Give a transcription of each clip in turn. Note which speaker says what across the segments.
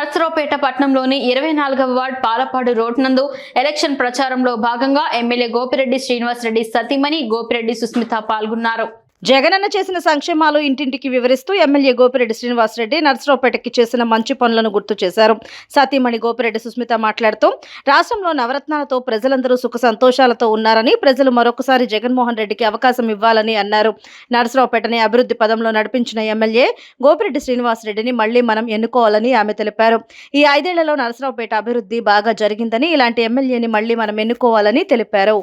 Speaker 1: నర్సరావుపేట పట్టణంలోని 24వ ward Palapadu road నందు election ప్రచారంలో భాగంగా ఎమ్మెల్యే గోపిరెడ్డి శ్రీనివాస్ రెడ్డి సతీమణి గోపిరెడ్డి సుస్మిత పాల్గొన్నారు. జగనన్న చేసిన సంక్షేమాలు ఇంటింటికి వివరిస్తూ ఎమ్మెల్యే గోపిరెడ్డి శ్రీనివాస్ రెడ్డి నర్సరావుపేటకి చేసిన మంచి పనులను గుర్తు చేశారు. సతీమణి గోపిరెడ్డి సుస్మిత మాట్లాడుతూ రాష్ట్రంలో నవరత్నాలతో ప్రజలందరూ సుఖ సంతోషాలతో ఉన్నారని, ప్రజలు మరొకసారి జగన్మోహన్ రెడ్డికి అవకాశం ఇవ్వాలని అన్నారు. నర్సరావుపేటని అభివృద్ధి పదంలో నడిపించిన ఎమ్మెల్యే గోపిరెడ్డి శ్రీనివాస్ రెడ్డిని మళ్లీ మనం ఎన్నుకోవాలని ఆమె తెలిపారు. ఈ 5 ఏళ్లలో నర్సరావుపేట అభివృద్ధి బాగా జరిగిందని, ఇలాంటి ఎమ్మెల్యేని మళ్లీ మనం ఎన్నుకోవాలని తెలిపారు.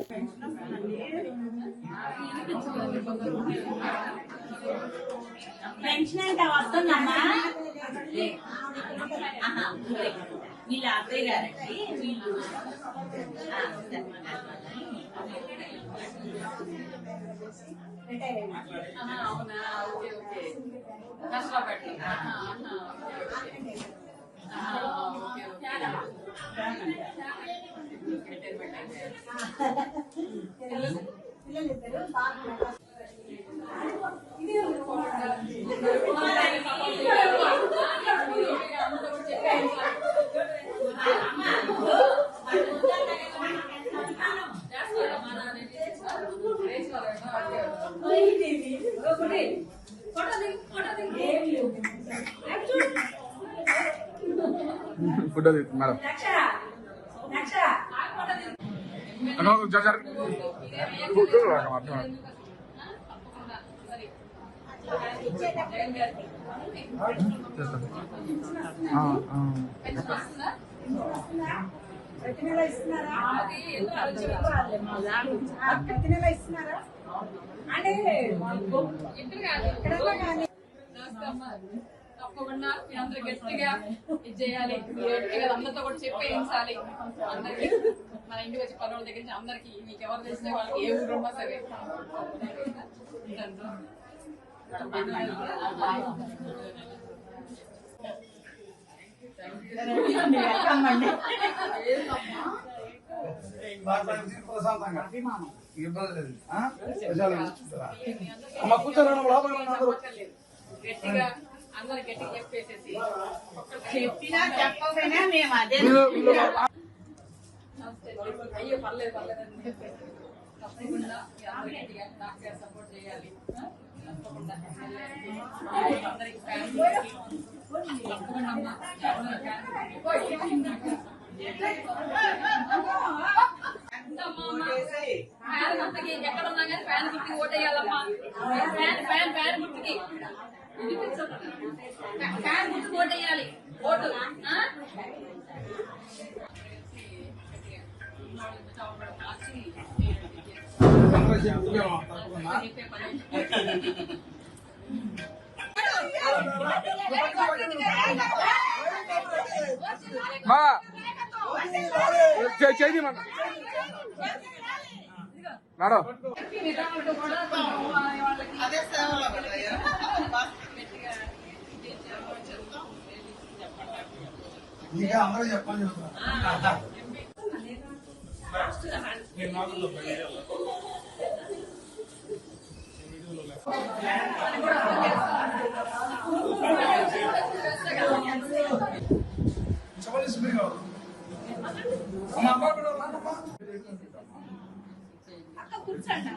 Speaker 2: పెన్షన్ అయితే వస్తుందమ్మా. వీళ్ళ అత్తయ్య గారండి, వీళ్ళు అవునా? ఓకే ఓకే, కష్టపడి పిల్లలిద్దరు బాగా తప్పకుండా అందరూ గట్టిగా ఇది చేయాలి. అందరితో కూడా చెప్పేయించాలి. అందరికి మన ఇంటికి వచ్చి పనుల దగ్గర నుంచి అందరికి మీకు ఎవరు తెలిస్తే వాళ్ళకి ఏ ఊరు ఉన్నా సరే గట్టిగా అందరు గట్టిగా చెప్పేసేసి చెప్పినా చెప్పకపోయినా మేము అదే అయ్యో పర్లేదు పర్లేదు తప్పకుండా గట్టిగా నాకు సపోర్ట్ చేయాలి. తప్పకుండా అందరికి ఎక్కడున్నా కానీ ఫ్యాన్ గుర్తికి ఓటేయాలమ్మా. ఫ్యాన్ గుర్తికి ఫ్యాన్ గుర్తుకు ఓటేయాలి. ఓటు
Speaker 3: చేయి మన మేడం ఇంకా అందరూ చెప్పండి.
Speaker 2: కూర్చోండి.